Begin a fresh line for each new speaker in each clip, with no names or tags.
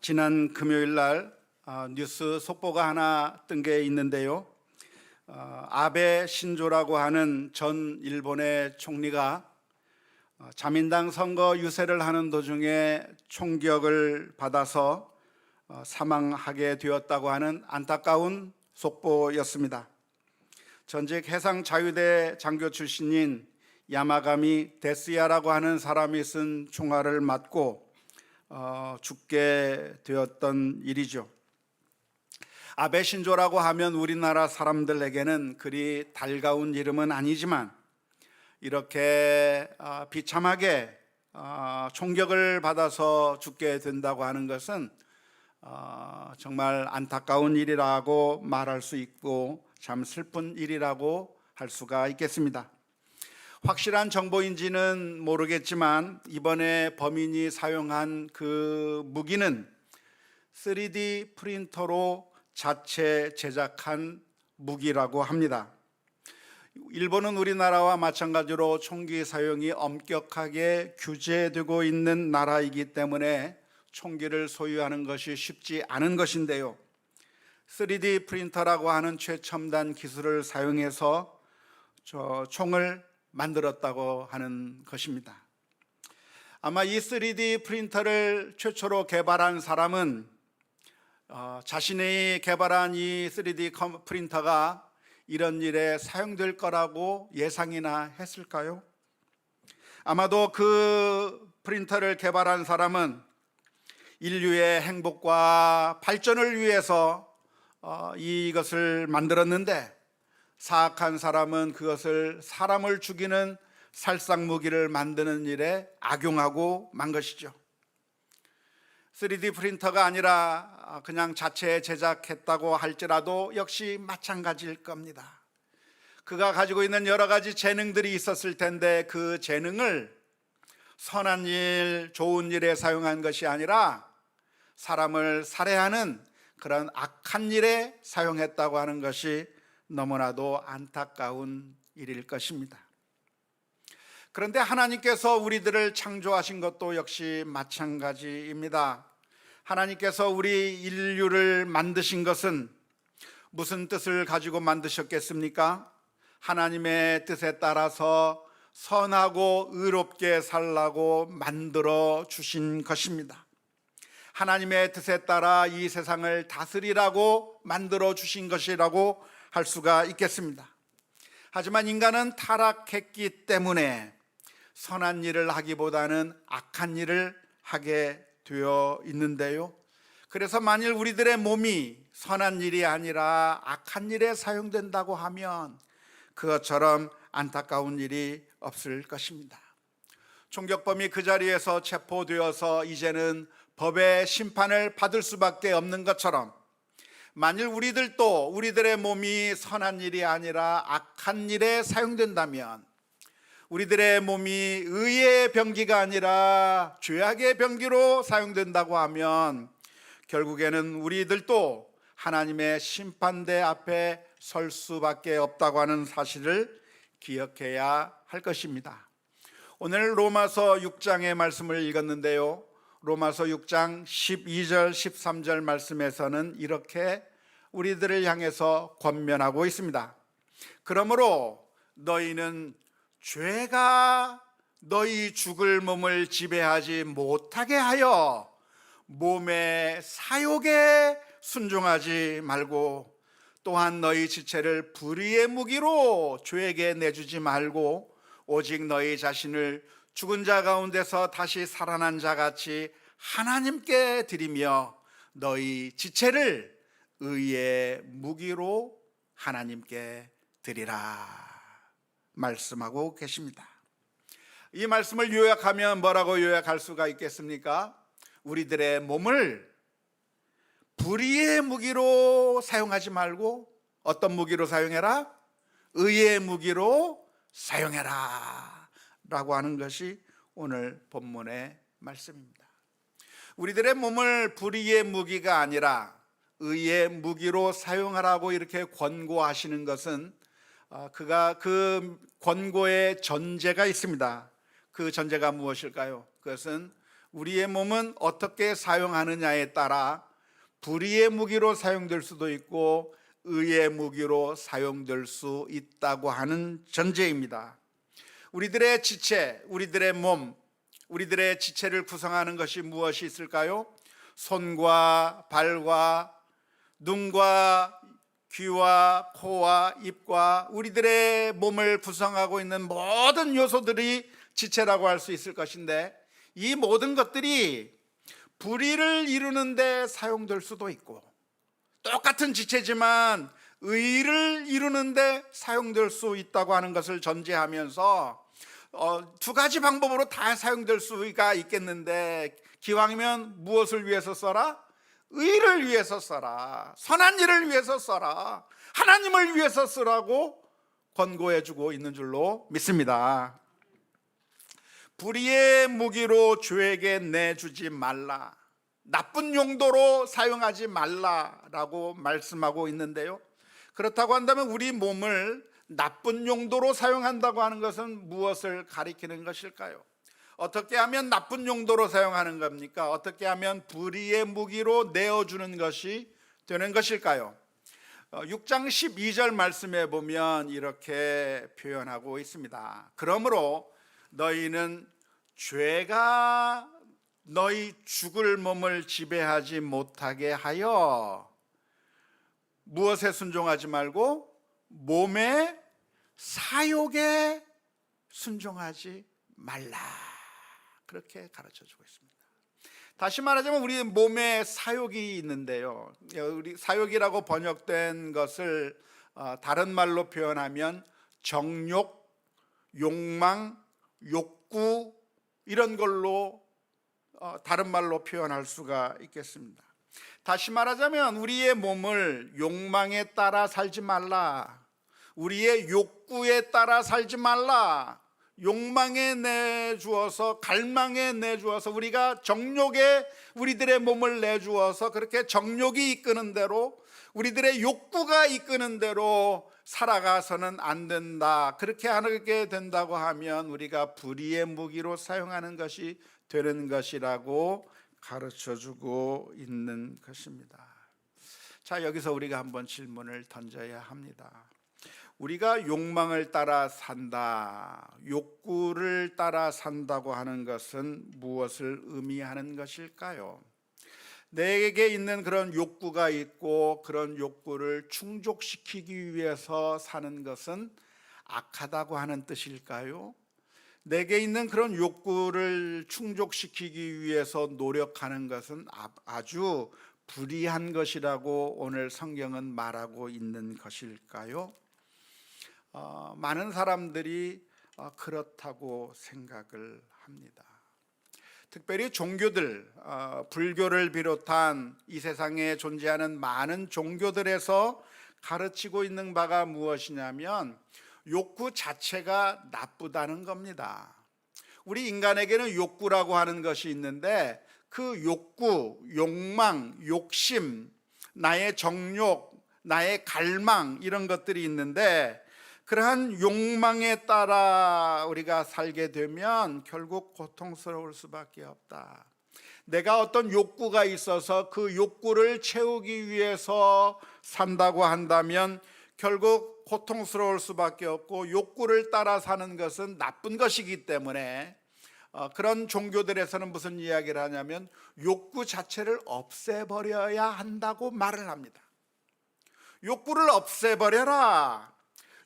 지난 금요일 날 뉴스 속보가 하나 뜬 게 있는데요. 아베 신조라고 하는 전 일본의 총리가 자민당 선거 유세를 하는 도중에 총격을 받아서 사망하게 되었다고 하는 안타까운 속보였습니다. 전직 해상자유대 장교 출신인 야마가미 데스야라고 하는 사람이 쓴 총알을 맞고 죽게 되었던 일이죠. 아베 신조라고 하면 우리나라 사람들에게는 그리 달가운 이름은 아니지만 이렇게 비참하게 총격을 받아서 죽게 된다고 하는 것은 정말 안타까운 일이라고 말할 수 있고 참 슬픈 일이라고 할 수가 있겠습니다. 확실한 정보인지는 모르겠지만 이번에 범인이 사용한 그 무기는 3D 프린터로 자체 제작한 무기라고 합니다. 일본은 우리나라와 마찬가지로 총기 사용이 엄격하게 규제되고 있는 나라이기 때문에 총기를 소유하는 것이 쉽지 않은 것인데요. 3D 프린터라고 하는 최첨단 기술을 사용해서 총을 만들었다고 하는 것입니다. 아마 이 3D 프린터를 최초로 개발한 사람은 자신이 개발한 이 3D 프린터가 이런 일에 사용될 거라고 예상이나 했을까요? 아마도 그 프린터를 개발한 사람은 인류의 행복과 발전을 위해서 이것을 만들었는데 사악한 사람은 그것을 사람을 죽이는 살상무기를 만드는 일에 악용하고 만 것이죠. 3D 프린터가 아니라 그냥 자체 제작했다고 할지라도 역시 마찬가지일 겁니다. 그가 가지고 있는 여러 가지 재능들이 있었을 텐데 그 재능을 선한 일, 좋은 일에 사용한 것이 아니라 사람을 살해하는 그런 악한 일에 사용했다고 하는 것이 너무나도 안타까운 일일 것입니다. 그런데 하나님께서 우리들을 창조하신 것도 역시 마찬가지입니다. 하나님께서 우리 인류를 만드신 것은 무슨 뜻을 가지고 만드셨겠습니까? 하나님의 뜻에 따라서 선하고 의롭게 살라고 만들어 주신 것입니다. 하나님의 뜻에 따라 이 세상을 다스리라고 만들어 주신 것이라고 할 수가 있겠습니다. 하지만 인간은 타락했기 때문에 선한 일을 하기보다는 악한 일을 하게 되어 있는데요. 그래서 만일 우리들의 몸이 선한 일이 아니라 악한 일에 사용된다고 하면 그것처럼 안타까운 일이 없을 것입니다. 총격범이 그 자리에서 체포되어서 이제는 법의 심판을 받을 수밖에 없는 것처럼 만일 우리들도 우리들의 몸이 선한 일이 아니라 악한 일에 사용된다면 우리들의 몸이 의의 병기가 아니라 죄악의 병기로 사용된다고 하면 결국에는 우리들도 하나님의 심판대 앞에 설 수밖에 없다고 하는 사실을 기억해야 할 것입니다. 오늘 로마서 6장의 말씀을 읽었는데요. 로마서 6장 12절 13절 말씀에서는 이렇게 우리들을 향해서 권면하고 있습니다. 그러므로 너희는 죄가 너희 죽을 몸을 지배하지 못하게 하여 몸의 사욕에 순종하지 말고 또한 너희 지체를 불의의 무기로 죄에게 내주지 말고 오직 너희 자신을 죽은 자 가운데서 다시 살아난 자 같이 하나님께 드리며 너희 지체를 의의 무기로 하나님께 드리라 말씀하고 계십니다. 이 말씀을 요약하면 뭐라고 요약할 수가 있겠습니까? 우리들의 몸을 불의의 무기로 사용하지 말고 어떤 무기로 사용해라? 의의 무기로 사용해라 라고 하는 것이 오늘 본문의 말씀입니다. 우리들의 몸을 불의의 무기가 아니라 의의 무기로 사용하라고 이렇게 권고하시는 것은 그가 그 권고의 전제가 있습니다. 그 전제가 무엇일까요? 그것은 우리의 몸은 어떻게 사용하느냐에 따라 불의의 무기로 사용될 수도 있고 의의 무기로 사용될 수 있다고 하는 전제입니다. 우리들의 지체, 우리들의 몸, 우리들의 지체를 구성하는 것이 무엇이 있을까요? 손과 발과 눈과 귀와 코와 입과 우리들의 몸을 구성하고 있는 모든 요소들이 지체라고 할 수 있을 것인데, 이 모든 것들이 불의를 이루는 데 사용될 수도 있고, 똑같은 지체지만 의를 이루는 데 사용될 수 있다고 하는 것을 전제하면서 두 가지 방법으로 다 사용될 수가 있겠는데, 기왕이면 무엇을 위해서 써라? 의를 위해서 써라. 선한 일을 위해서 써라. 하나님을 위해서 쓰라고 권고해 주고 있는 줄로 믿습니다. 불의의 무기로 주에게 내주지 말라. 나쁜 용도로 사용하지 말라라고 말씀하고 있는데요, 그렇다고 한다면 우리 몸을 나쁜 용도로 사용한다고 하는 것은 무엇을 가리키는 것일까요? 어떻게 하면 나쁜 용도로 사용하는 겁니까? 어떻게 하면 불의의 무기로 내어주는 것이 되는 것일까요? 6장 12절 말씀에 보면 이렇게 표현하고 있습니다. 그러므로 너희는 죄가 너희 죽을 몸을 지배하지 못하게 하여 무엇에 순종하지 말고 몸의 사욕에 순종하지 말라, 그렇게 가르쳐주고 있습니다. 다시 말하자면 우리 몸에 사욕이 있는데요, 우리 사욕이라고 번역된 것을 다른 말로 표현하면 정욕, 욕망, 욕구, 이런 걸로 다른 말로 표현할 수가 있겠습니다. 다시 말하자면 우리의 몸을 욕망에 따라 살지 말라, 우리의 욕구에 따라 살지 말라. 욕망에 내주어서, 갈망에 내주어서, 우리가 정욕에 우리들의 몸을 내주어서 그렇게 정욕이 이끄는 대로, 우리들의 욕구가 이끄는 대로 살아가서는 안 된다. 그렇게 하게 된다고 하면 우리가 불의의 무기로 사용하는 것이 되는 것이라고 가르쳐주고 있는 것입니다. 자, 여기서 우리가 한번 질문을 던져야 합니다. 우리가 욕망을 따라 산다, 욕구를 따라 산다고 하는 것은 무엇을 의미하는 것일까요? 내게 있는 그런 욕구가 있고 그런 욕구를 충족시키기 위해서 사는 것은 악하다고 하는 뜻일까요? 내게 있는 그런 욕구를 충족시키기 위해서 노력하는 것은 아주 불의한 것이라고 오늘 성경은 말하고 있는 것일까요? 많은 사람들이 그렇다고 생각을 합니다. 특별히 종교들, 불교를 비롯한 이 세상에 존재하는 많은 종교들에서 가르치고 있는 바가 무엇이냐면 욕구 자체가 나쁘다는 겁니다. 우리 인간에게는 욕구라고 하는 것이 있는데 그 욕구, 욕망, 욕심, 나의 정욕, 나의 갈망, 이런 것들이 있는데 그러한 욕망에 따라 우리가 살게 되면 결국 고통스러울 수밖에 없다. 내가 어떤 욕구가 있어서 그 욕구를 채우기 위해서 산다고 한다면 결국 고통스러울 수밖에 없고, 욕구를 따라 사는 것은 나쁜 것이기 때문에 그런 종교들에서는 무슨 이야기를 하냐면 욕구 자체를 없애버려야 한다고 말을 합니다. 욕구를 없애버려라,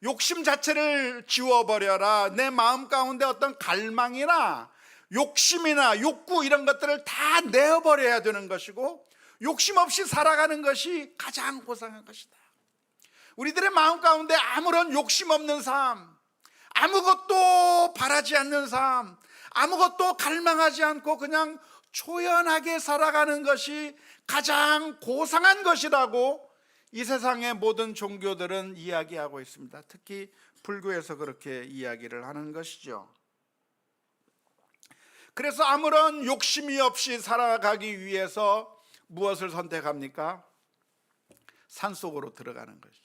욕심 자체를 지워버려라. 내 마음 가운데 어떤 갈망이나 욕심이나 욕구, 이런 것들을 다 내어버려야 되는 것이고, 욕심 없이 살아가는 것이 가장 고상한 것이다. 우리들의 마음 가운데 아무런 욕심 없는 삶, 아무것도 바라지 않는 삶, 아무것도 갈망하지 않고 그냥 초연하게 살아가는 것이 가장 고상한 것이라고 이 세상의 모든 종교들은 이야기하고 있습니다. 특히 불교에서 그렇게 이야기를 하는 것이죠. 그래서 아무런 욕심이 없이 살아가기 위해서 무엇을 선택합니까? 산속으로 들어가는 것이죠.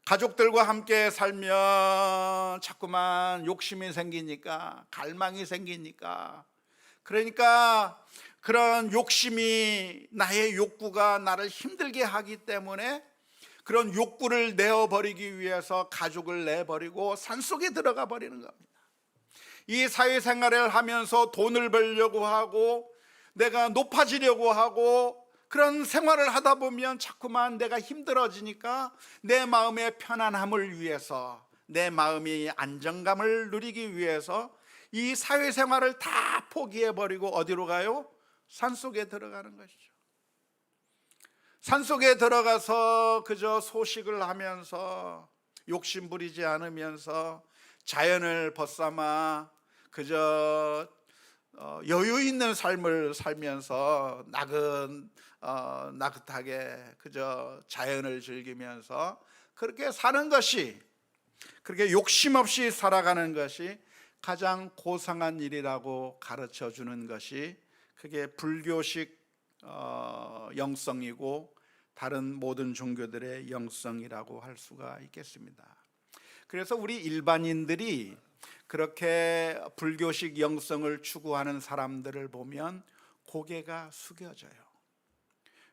가족들과 함께 살면 자꾸만 욕심이 생기니까, 갈망이 생기니까 그러니까 그런 욕심이, 나의 욕구가 나를 힘들게 하기 때문에 그런 욕구를 내어버리기 위해서 가족을 내버리고 산속에 들어가 버리는 겁니다. 이 사회생활을 하면서 돈을 벌려고 하고 내가 높아지려고 하고 그런 생활을 하다 보면 자꾸만 내가 힘들어지니까 내 마음의 편안함을 위해서, 내 마음이 안정감을 누리기 위해서 이 사회생활을 다 포기해버리고 어디로 가요? 산속에 들어가는 것이죠. 산속에 들어가서 그저 소식을 하면서 욕심 부리지 않으면서 자연을 벗삼아 그저 여유 있는 삶을 살면서 나긋하게 그저 자연을 즐기면서 그렇게 사는 것이, 그렇게 욕심 없이 살아가는 것이 가장 고상한 일이라고 가르쳐 주는 것이 그게 불교식 영성이고 다른 모든 종교들의 영성이라고 할 수가 있겠습니다. 그래서 우리 일반인들이 그렇게 불교식 영성을 추구하는 사람들을 보면 고개가 숙여져요.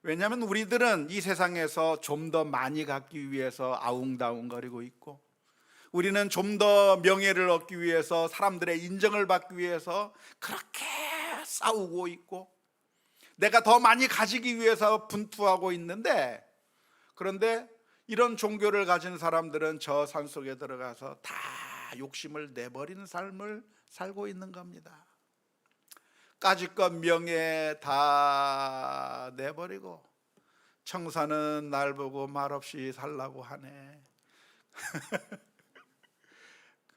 왜냐하면 우리들은 이 세상에서 좀 더 많이 갖기 위해서 아웅다웅거리고 있고, 우리는 좀 더 명예를 얻기 위해서, 사람들의 인정을 받기 위해서 그렇게 싸우고 있고, 내가 더 많이 가지기 위해서 분투하고 있는데, 그런데 이런 종교를 가진 사람들은 저 산속에 들어가서 다 욕심을 내버리는 삶을 살고 있는 겁니다. 까짓것 명예 다 내버리고 청사는 날 보고 말없이 살라고 하네.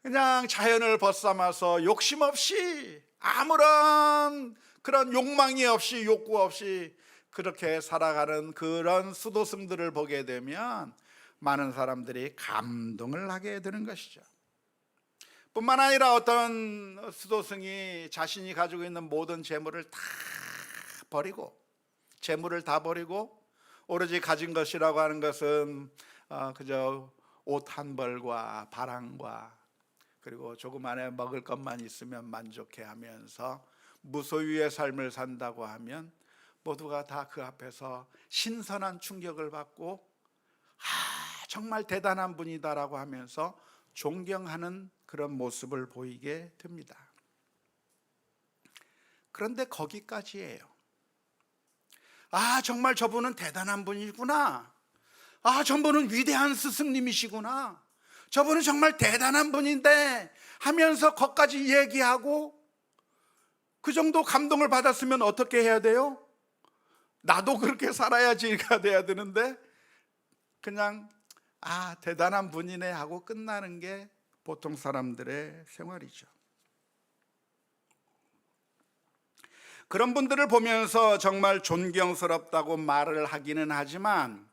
그냥 자연을 벗삼아서 욕심 없이, 아무런 그런 욕망이 없이, 욕구 없이 그렇게 살아가는 그런 수도승들을 보게 되면 많은 사람들이 감동을 하게 되는 것이죠. 뿐만 아니라 어떤 수도승이 자신이 가지고 있는 모든 재물을 다 버리고, 재물을 다 버리고 오로지 가진 것이라고 하는 것은 그저 옷 한 벌과 바람과 그리고 조금 안에 먹을 것만 있으면 만족해 하면서 무소유의 삶을 산다고 하면 모두가 다 그 앞에서 신선한 충격을 받고 정말 대단한 분이다라고 하면서 존경하는 그런 모습을 보이게 됩니다. 그런데 거기까지예요. 정말 저분은 대단한 분이구나, 저분은 위대한 스승님이시구나, 저분은 정말 대단한 분인데 하면서 거기까지 얘기하고 그 정도 감동을 받았으면 어떻게 해야 돼요? 나도 그렇게 살아야지가 돼야 되는데 그냥 대단한 분이네 하고 끝나는 게 보통 사람들의 생활이죠. 그런 분들을 보면서 정말 존경스럽다고 말을 하기는 하지만,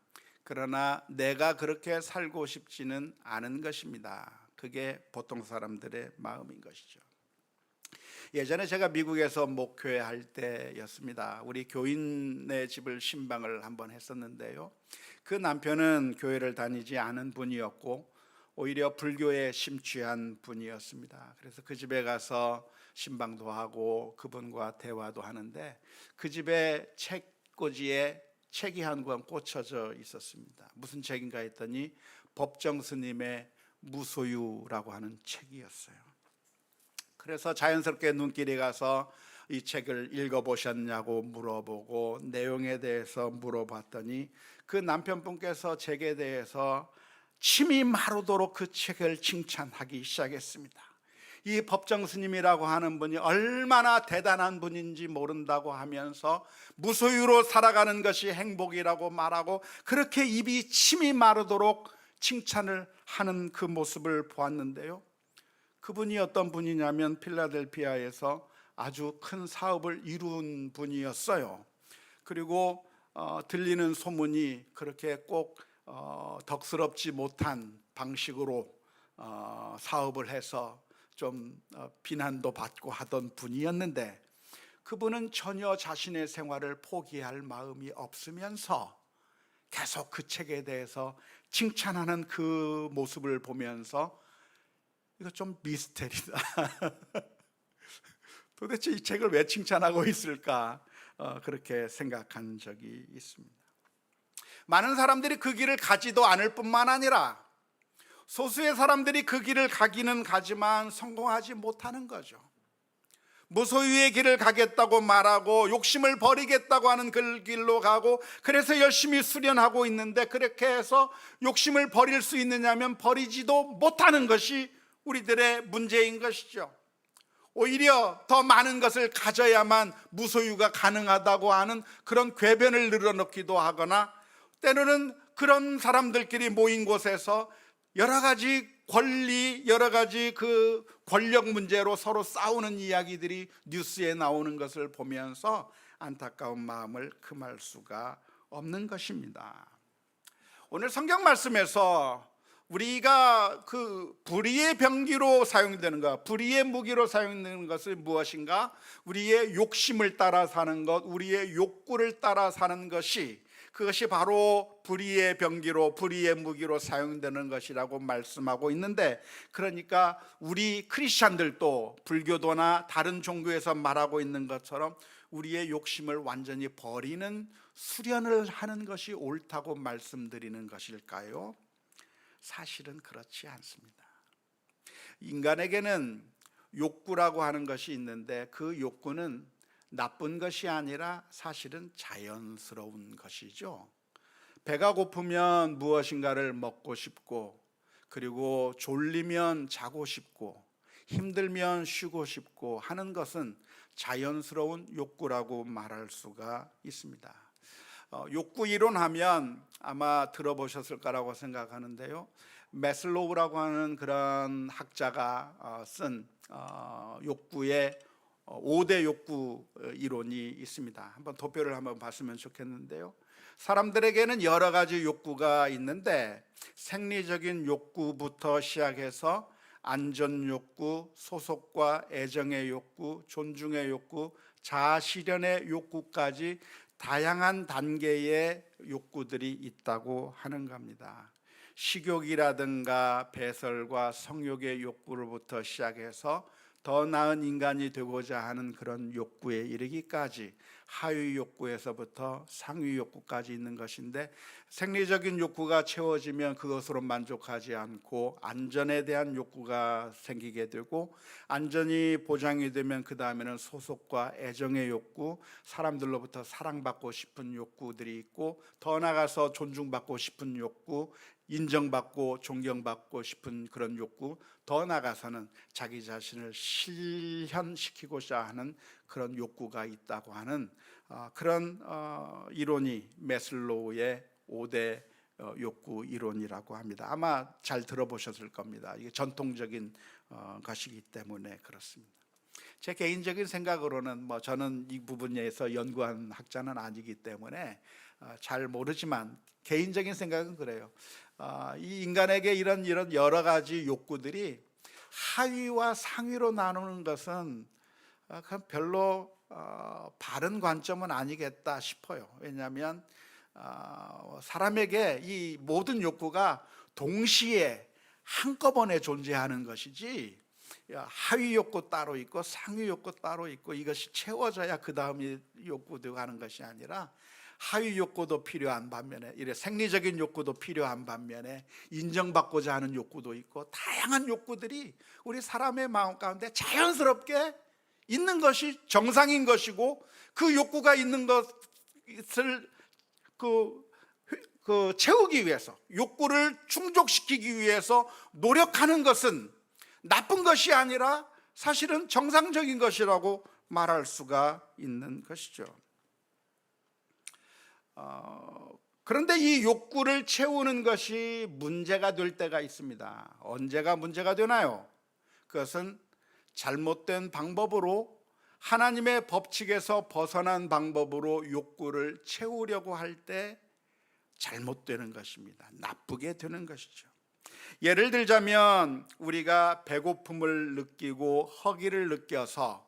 그러나 내가 그렇게 살고 싶지는 않은 것입니다. 그게 보통 사람들의 마음인 것이죠. 예전에 제가 미국에서 목회할 때였습니다. 우리 교인의 집을 신방을 한번 했었는데요, 그 남편은 교회를 다니지 않은 분이었고 오히려 불교에 심취한 분이었습니다. 그래서 그 집에 가서 신방도 하고 그분과 대화도 하는데, 그 집에 책꽂이에 책이 한 권 꽂혀져 있었습니다. 무슨 책인가 했더니 법정 스님의 무소유라고 하는 책이었어요. 그래서 자연스럽게 눈길이 가서 이 책을 읽어보셨냐고 물어보고 내용에 대해서 물어봤더니 그 남편분께서 책에 대해서 침이 마르도록 그 책을 칭찬하기 시작했습니다. 이 법정 스님이라고 하는 분이 얼마나 대단한 분인지 모른다고 하면서 무소유로 살아가는 것이 행복이라고 말하고 그렇게 입이 침이 마르도록 칭찬을 하는 그 모습을 보았는데요, 그분이 어떤 분이냐면 필라델피아에서 아주 큰 사업을 이룬 분이었어요. 그리고 들리는 소문이 그렇게 꼭 덕스럽지 못한 방식으로 사업을 해서 좀 비난도 받고 하던 분이었는데, 그분은 전혀 자신의 생활을 포기할 마음이 없으면서 계속 그 책에 대해서 칭찬하는 그 모습을 보면서 이거 좀 미스테리다. 도대체 이 책을 왜 칭찬하고 있을까? 그렇게 생각한 적이 있습니다. 많은 사람들이 그 길을 가지도 않을 뿐만 아니라 소수의 사람들이 그 길을 가기는 가지만 성공하지 못하는 거죠. 무소유의 길을 가겠다고 말하고 욕심을 버리겠다고 하는 그 길로 가고, 그래서 열심히 수련하고 있는데 그렇게 해서 욕심을 버릴 수 있느냐면 버리지도 못하는 것이 우리들의 문제인 것이죠. 오히려 더 많은 것을 가져야만 무소유가 가능하다고 하는 그런 궤변을 늘어놓기도 하거나, 때로는 그런 사람들끼리 모인 곳에서 여러 가지 권리, 여러 가지 그 권력 문제로 서로 싸우는 이야기들이 뉴스에 나오는 것을 보면서 안타까운 마음을 금할 수가 없는 것입니다. 오늘 성경 말씀에서 우리가 그 불의의 병기로 사용되는 것, 불의의 무기로 사용되는 것은 무엇인가? 우리의 욕심을 따라 사는 것, 우리의 욕구를 따라 사는 것이, 그것이 바로 불의의 병기로, 불의의 무기로 사용되는 것이라고 말씀하고 있는데, 그러니까 우리 크리스찬들도 불교도나 다른 종교에서 말하고 있는 것처럼 우리의 욕심을 완전히 버리는 수련을 하는 것이 옳다고 말씀드리는 것일까요? 사실은 그렇지 않습니다. 인간에게는 욕구라고 하는 것이 있는데, 그 욕구는 나쁜 것이 아니라 사실은 자연스러운 것이죠. 배가 고프면 무엇인가를 먹고 싶고, 그리고 졸리면 자고 싶고, 힘들면 쉬고 싶고 하는 것은 자연스러운 욕구라고 말할 수가 있습니다. 욕구 이론하면 아마 들어보셨을 거라고 생각하는데요, 매슬로우라고 하는 그런 학자가 쓴 욕구의 5대 욕구 이론이 있습니다. 한번 도표를 한번 봤으면 좋겠는데요, 사람들에게는 여러 가지 욕구가 있는데 생리적인 욕구부터 시작해서 안전 욕구, 소속과 애정의 욕구, 존중의 욕구, 자아 실현의 욕구까지 다양한 단계의 욕구들이 있다고 하는 겁니다. 식욕이라든가 배설과 성욕의 욕구로부터 시작해서 더 나은 인간이 되고자 하는 그런 욕구에 이르기까지, 하위 욕구에서부터 상위 욕구까지 있는 것인데, 생리적인 욕구가 채워지면 그것으로 만족하지 않고 안전에 대한 욕구가 생기게 되고, 안전이 보장이 되면 그 다음에는 소속과 애정의 욕구, 사람들로부터 사랑받고 싶은 욕구들이 있고, 더 나아가서 존중받고 싶은 욕구, 인정받고 존경받고 싶은 그런 욕구, 더 나아가서는 자기 자신을 실현시키고자 하는 그런 욕구가 있다고 하는 그런 이론이 매슬로우의 5대 욕구 이론이라고 합니다. 아마 잘 들어보셨을 겁니다. 이게 전통적인 것이기 때문에 그렇습니다. 제 개인적인 생각으로는 저는 이 부분에서 연구한 학자는 아니기 때문에 잘 모르지만 개인적인 생각은 그래요. 이 인간에게 이런 여러 가지 욕구들이 하위와 상위로 나누는 것은 별로 바른 관점은 아니겠다 싶어요. 왜냐하면 사람에게 이 모든 욕구가 동시에 한꺼번에 존재하는 것이지, 하위 욕구 따로 있고 상위 욕구 따로 있고 이것이 채워져야 그 다음에 욕구되고 하는 것이 아니라, 하위 욕구도 필요한 반면에, 이래 생리적인 욕구도 필요한 반면에 인정받고자 하는 욕구도 있고, 다양한 욕구들이 우리 사람의 마음 가운데 자연스럽게 있는 것이 정상인 것이고, 그 욕구가 있는 것을 채우기 위해서, 욕구를 충족시키기 위해서 노력하는 것은 나쁜 것이 아니라 사실은 정상적인 것이라고 말할 수가 있는 것이죠. 그런데 이 욕구를 채우는 것이 문제가 될 때가 있습니다. 언제가 문제가 되나요? 그것은 잘못된 방법으로, 하나님의 법칙에서 벗어난 방법으로 욕구를 채우려고 할 때 잘못되는 것입니다. 나쁘게 되는 것이죠. 예를 들자면, 우리가 배고픔을 느끼고 허기를 느껴서,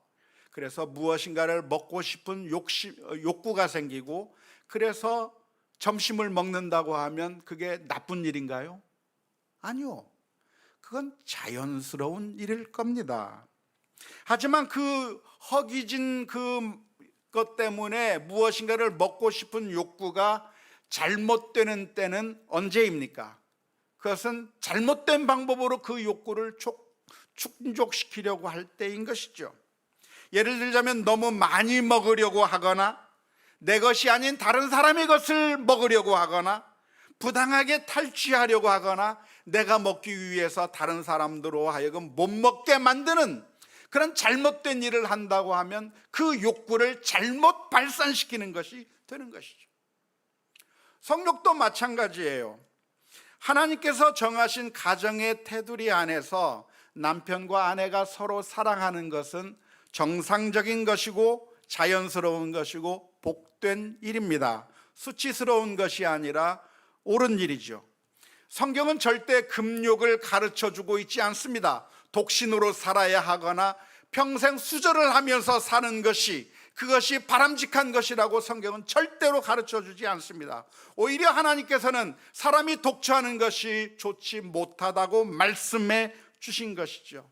그래서 무엇인가를 먹고 싶은 욕구가 생기고, 그래서 점심을 먹는다고 하면 그게 나쁜 일인가요? 아니요. 그건 자연스러운 일일 겁니다. 하지만 그 허기진 그것 때문에 무엇인가를 먹고 싶은 욕구가 잘못되는 때는 언제입니까? 그것은 잘못된 방법으로 그 욕구를 충족시키려고 할 때인 것이죠. 예를 들자면 너무 많이 먹으려고 하거나 내 것이 아닌 다른 사람의 것을 먹으려고 하거나 부당하게 탈취하려고 하거나 내가 먹기 위해서 다른 사람들로 하여금 못 먹게 만드는 그런 잘못된 일을 한다고 하면 그 욕구를 잘못 발산시키는 것이 되는 것이죠. 성욕도 마찬가지예요. 하나님께서 정하신 가정의 테두리 안에서 남편과 아내가 서로 사랑하는 것은 정상적인 것이고 자연스러운 것이고 복된 일입니다. 수치스러운 것이 아니라 옳은 일이죠. 성경은 절대 금욕을 가르쳐주고 있지 않습니다. 독신으로 살아야 하거나 평생 수절을 하면서 사는 것이 그것이 바람직한 것이라고 성경은 절대로 가르쳐주지 않습니다. 오히려 하나님께서는 사람이 독처하는 것이 좋지 못하다고 말씀해 주신 것이죠.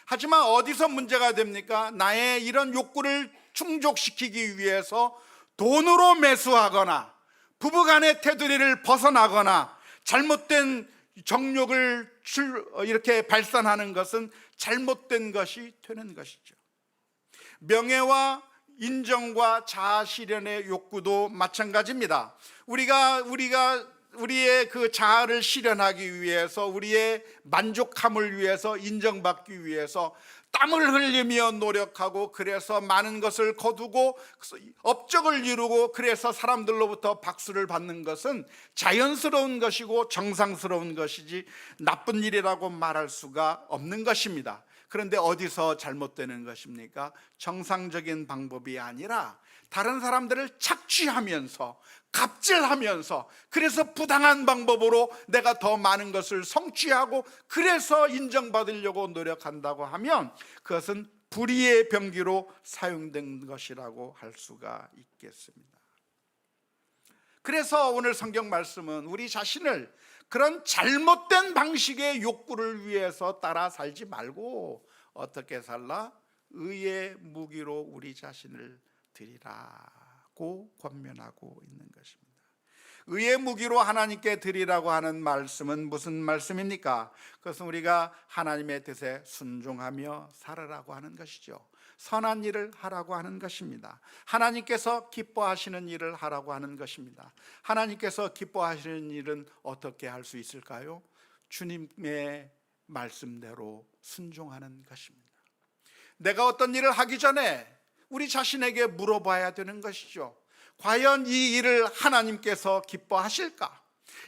하지만 어디서 문제가 됩니까? 나의 이런 욕구를 충족시키기 위해서 돈으로 매수하거나 부부간의 테두리를 벗어나거나 잘못된 정욕을 이렇게 발산하는 것은 잘못된 것이 되는 것이죠. 명예와 인정과 자아 실현의 욕구도 마찬가지입니다. 우리의 그 자아를 실현하기 위해서, 우리의 만족함을 위해서, 인정받기 위해서 땀을 흘리며 노력하고, 그래서 많은 것을 거두고 업적을 이루고, 그래서 사람들로부터 박수를 받는 것은 자연스러운 것이고 정상스러운 것이지 나쁜 일이라고 말할 수가 없는 것입니다. 그런데 어디서 잘못되는 것입니까? 정상적인 방법이 아니라 다른 사람들을 착취하면서 갑질하면서, 그래서 부당한 방법으로 내가 더 많은 것을 성취하고 그래서 인정받으려고 노력한다고 하면 그것은 불의의 병기로 사용된 것이라고 할 수가 있겠습니다. 그래서 오늘 성경 말씀은 우리 자신을 그런 잘못된 방식의 욕구를 위해서 따라 살지 말고 어떻게 살라? 의의 무기로 우리 자신을 드리라고 권면하고 있는 것입니다. 의의 무기로 하나님께 드리라고 하는 말씀은 무슨 말씀입니까? 그것은 우리가 하나님의 뜻에 순종하며 살아라고 하는 것이죠. 선한 일을 하라고 하는 것입니다. 하나님께서 기뻐하시는 일을 하라고 하는 것입니다. 하나님께서 기뻐하시는 일은 어떻게 할 수 있을까요? 주님의 말씀대로 순종하는 것입니다. 내가 어떤 일을 하기 전에 우리 자신에게 물어봐야 되는 것이죠. 과연 이 일을 하나님께서 기뻐하실까?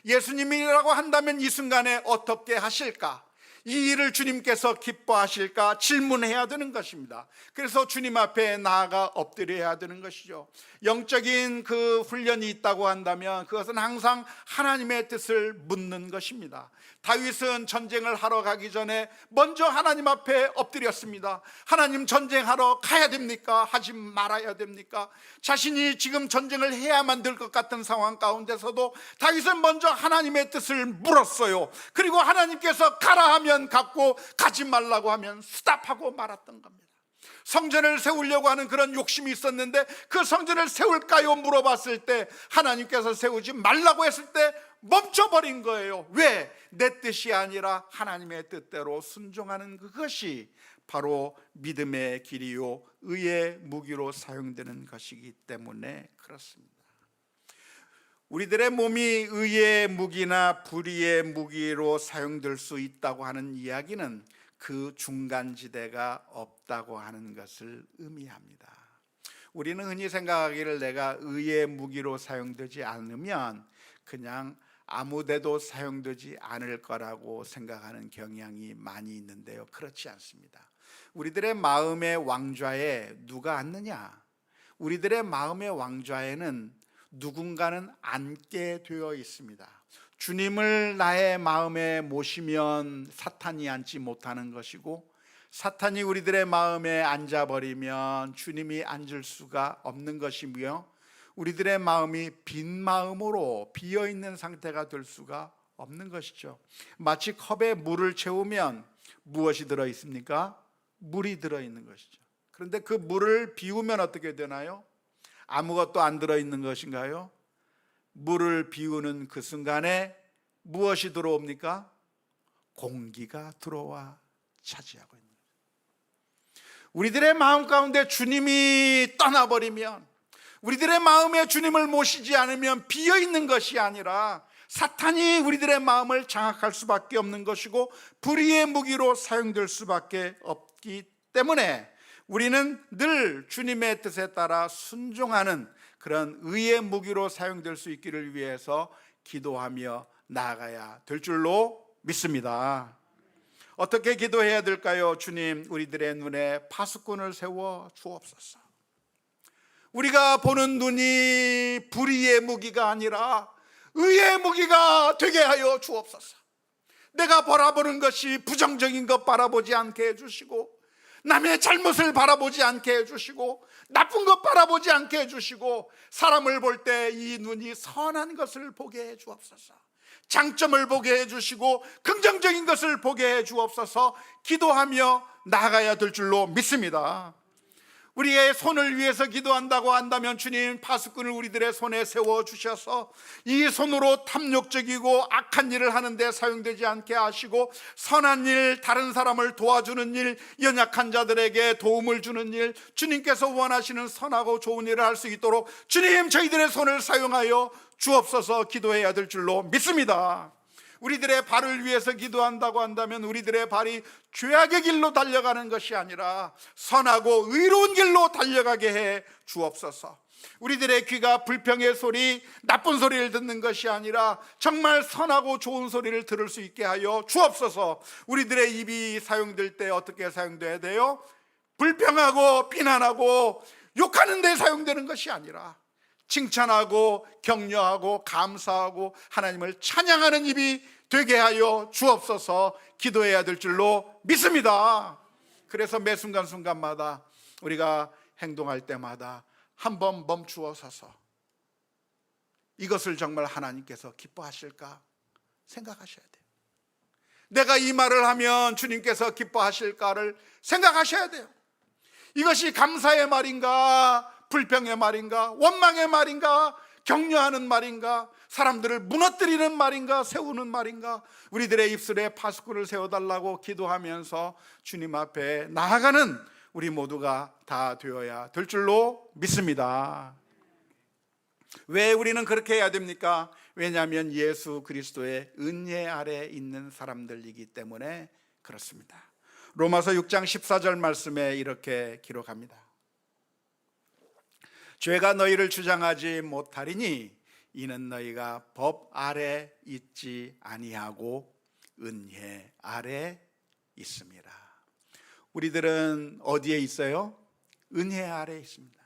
예수님이라고 한다면 이 순간에 어떻게 하실까? 이 일을 주님께서 기뻐하실까 질문해야 되는 것입니다. 그래서 주님 앞에 나아가 엎드려야 되는 것이죠. 영적인 그 훈련이 있다고 한다면 그것은 항상 하나님의 뜻을 묻는 것입니다. 다윗은 전쟁을 하러 가기 전에 먼저 하나님 앞에 엎드렸습니다. 하나님, 전쟁하러 가야 됩니까? 하지 말아야 됩니까? 자신이 지금 전쟁을 해야만 될 것 같은 상황 가운데서도 다윗은 먼저 하나님의 뜻을 물었어요. 그리고 하나님께서 가라 하면 갔고, 가지 말라고 하면 스탑하고 말았던 겁니다. 성전을 세우려고 하는 그런 욕심이 있었는데 그 성전을 세울까요? 물어봤을 때 하나님께서 세우지 말라고 했을 때 멈춰버린 거예요. 왜? 내 뜻이 아니라 하나님의 뜻대로 순종하는 그것이 바로 믿음의 길이요 의의 무기로 사용되는 것이기 때문에 그렇습니다. 우리들의 몸이 의의 무기나 불의의 무기로 사용될 수 있다고 하는 이야기는 그 중간지대가 없다고 하는 것을 의미합니다. 우리는 흔히 생각하기를 내가 의의 무기로 사용되지 않으면 그냥 아무데도 사용되지 않을 거라고 생각하는 경향이 많이 있는데요, 그렇지 않습니다. 우리들의 마음의 왕좌에 누가 앉느냐? 우리들의 마음의 왕좌에는 누군가는 앉게 되어 있습니다. 주님을 나의 마음에 모시면 사탄이 앉지 못하는 것이고, 사탄이 우리들의 마음에 앉아버리면 주님이 앉을 수가 없는 것이며, 우리들의 마음이 빈 마음으로 비어있는 상태가 될 수가 없는 것이죠. 마치 컵에 물을 채우면 무엇이 들어있습니까? 물이 들어있는 것이죠. 그런데 그 물을 비우면 어떻게 되나요? 아무것도 안 들어있는 것인가요? 물을 비우는 그 순간에 무엇이 들어옵니까? 공기가 들어와 차지하고 있는 거예요. 우리들의 마음 가운데 주님이 떠나버리면, 우리들의 마음에 주님을 모시지 않으면 비어있는 것이 아니라 사탄이 우리들의 마음을 장악할 수밖에 없는 것이고 불의의 무기로 사용될 수밖에 없기 때문에 우리는 늘 주님의 뜻에 따라 순종하는 그런 의의 무기로 사용될 수 있기를 위해서 기도하며 나아가야 될 줄로 믿습니다. 어떻게 기도해야 될까요? 주님, 우리들의 눈에 파수꾼을 세워 주옵소서. 우리가 보는 눈이 불의의 무기가 아니라 의의 무기가 되게 하여 주옵소서. 내가 바라보는 것이 부정적인 것 바라보지 않게 해주시고, 남의 잘못을 바라보지 않게 해주시고, 나쁜 것 바라보지 않게 해주시고, 사람을 볼 때 이 눈이 선한 것을 보게 해주옵소서. 장점을 보게 해주시고 긍정적인 것을 보게 해주옵소서. 기도하며 나아가야 될 줄로 믿습니다. 우리의 손을 위해서 기도한다고 한다면 주님, 파수꾼을 우리들의 손에 세워주셔서 이 손으로 탐욕적이고 악한 일을 하는데 사용되지 않게 하시고 선한 일, 다른 사람을 도와주는 일, 연약한 자들에게 도움을 주는 일, 주님께서 원하시는 선하고 좋은 일을 할 수 있도록 주님, 저희들의 손을 사용하여 주옵소서. 기도해야 될 줄로 믿습니다. 우리들의 발을 위해서 기도한다고 한다면 우리들의 발이 죄악의 길로 달려가는 것이 아니라 선하고 의로운 길로 달려가게 해 주옵소서. 우리들의 귀가 불평의 소리, 나쁜 소리를 듣는 것이 아니라 정말 선하고 좋은 소리를 들을 수 있게 하여 주옵소서. 우리들의 입이 사용될 때 어떻게 사용돼야 돼요? 불평하고 비난하고 욕하는 데 사용되는 것이 아니라 칭찬하고 격려하고 감사하고 하나님을 찬양하는 입이 되게 하여 주옵소서. 기도해야 될 줄로 믿습니다. 그래서 매 순간순간마다 우리가 행동할 때마다 한번 멈추어 서서 이것을 정말 하나님께서 기뻐하실까 생각하셔야 돼요. 내가 이 말을 하면 주님께서 기뻐하실까를 생각하셔야 돼요. 이것이 감사의 말인가, 불평의 말인가, 원망의 말인가, 격려하는 말인가, 사람들을 무너뜨리는 말인가, 세우는 말인가. 우리들의 입술에 파수꾼을 세워달라고 기도하면서 주님 앞에 나아가는 우리 모두가 다 되어야 될 줄로 믿습니다. 왜 우리는 그렇게 해야 됩니까? 왜냐하면 예수 그리스도의 은혜 아래 있는 사람들이기 때문에 그렇습니다. 로마서 6장 14절 말씀에 이렇게 기록합니다. 죄가 너희를 주장하지 못하리니 이는 너희가 법 아래 있지 아니하고 은혜 아래 있습니다. 우리들은 어디에 있어요? 은혜 아래 있습니다.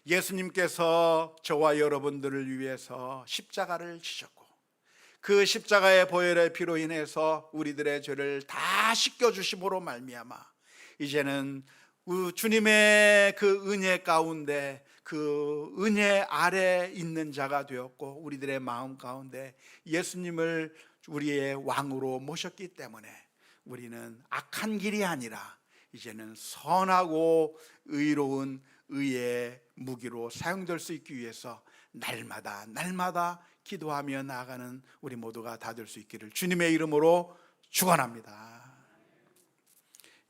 예수님께서 저와 여러분들을 위해서 십자가를 지셨고 그 십자가의 보혈의 피로 인해서 우리들의 죄를 다 씻겨주심으로 말미암아 이제는 주님의 그 은혜 가운데 그 은혜 아래 있는 자가 되었고 우리들의 마음 가운데 예수님을 우리의 왕으로 모셨기 때문에 우리는 악한 길이 아니라 이제는 선하고 의로운 의의 무기로 사용될 수 있기 위해서 날마다 기도하며 나아가는 우리 모두가 다 될 수 있기를 주님의 이름으로 축원합니다.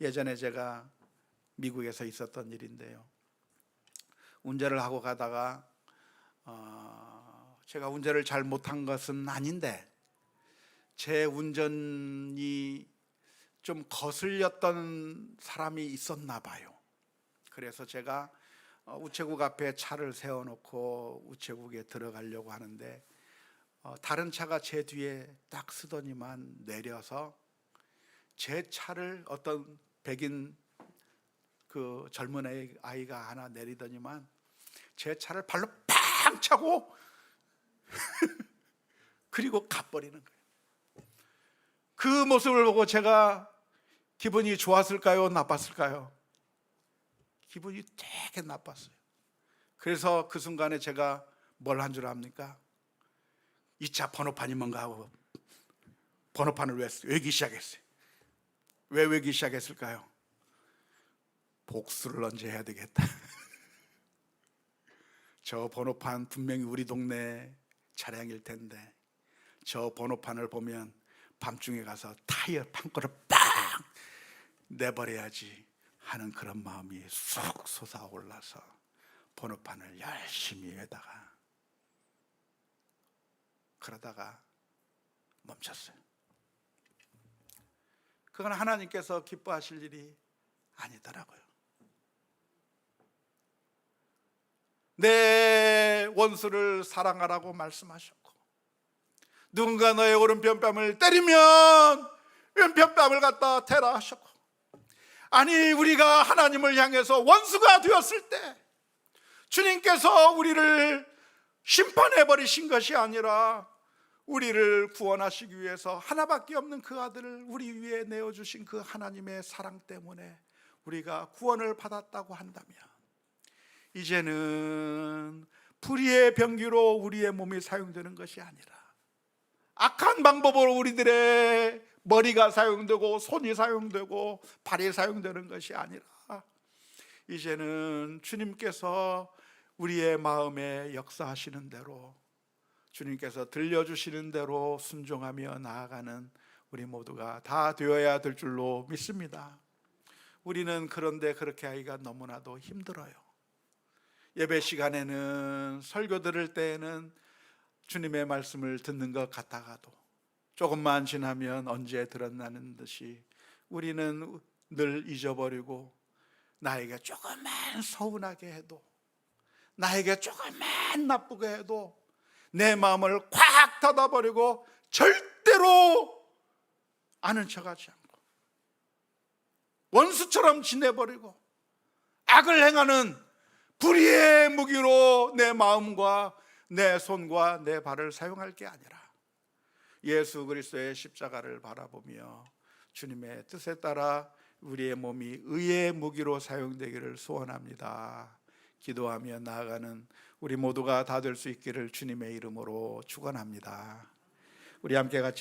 예전에 제가 미국에서 있었던 일인데요, 운전을 하고 가다가 제가 운전을 잘 못한 것은 아닌데 제 운전이 좀 거슬렸던 사람이 있었나 봐요. 그래서 제가 우체국 앞에 차를 세워놓고 우체국에 들어가려고 하는데 다른 차가 제 뒤에 딱 서더니만 내려서 제 차를 어떤 백인 그 젊은 아이가 하나 내리더니만 제 차를 발로 팡 차고 그리고 가버리는 거예요. 그 모습을 보고 제가 기분이 좋았을까요? 나빴을까요? 기분이 되게 나빴어요. 그래서 그 순간에 제가 뭘 한 줄 압니까? 이 차 번호판이 뭔가 하고 번호판을 외기 시작했어요. 왜 외기 시작했을까요? 복수를 언제 해야 되겠다. 저 번호판 분명히 우리 동네 차량일 텐데 저 번호판을 보면 밤중에 가서 타이어 판거를 빵 내버려야지 하는 그런 마음이 쑥 솟아올라서 번호판을 열심히 외다가 그러다가 멈췄어요. 그건 하나님께서 기뻐하실 일이 아니더라고요. 내 원수를 사랑하라고 말씀하셨고, 누군가 너의 오른편뺨을 때리면 왼편뺨을 갖다 대라 하셨고, 아니 우리가 하나님을 향해서 원수가 되었을 때 주님께서 우리를 심판해 버리신 것이 아니라 우리를 구원하시기 위해서 하나밖에 없는 그 아들을 우리 위에 내어주신 그 하나님의 사랑 때문에 우리가 구원을 받았다고 한다면, 이제는 불의의 병기로 우리의 몸이 사용되는 것이 아니라 악한 방법으로 우리들의 머리가 사용되고 손이 사용되고 발이 사용되는 것이 아니라 이제는 주님께서 우리의 마음에 역사하시는 대로, 주님께서 들려주시는 대로 순종하며 나아가는 우리 모두가 다 되어야 될 줄로 믿습니다. 우리는 그런데 그렇게 하기가 너무나도 힘들어요. 예배 시간에는, 설교 들을 때에는 주님의 말씀을 듣는 것 같다가도 조금만 지나면 언제 들었나는 듯이 우리는 늘 잊어버리고, 나에게 조금만 서운하게 해도, 나에게 조금만 나쁘게 해도 내 마음을 콱 닫아버리고 절대로 아는 척하지 않고 원수처럼 지내버리고 악을 행하는 불의의 무기로 내 마음과 내 손과 내 발을 사용할 게 아니라 예수 그리스도의 십자가를 바라보며 주님의 뜻에 따라 우리의 몸이 의의 무기로 사용되기를 소원합니다. 기도하며 나아가는 우리 모두가 다 될 수 있기를 주님의 이름으로 축원합니다. 우리 함께 같이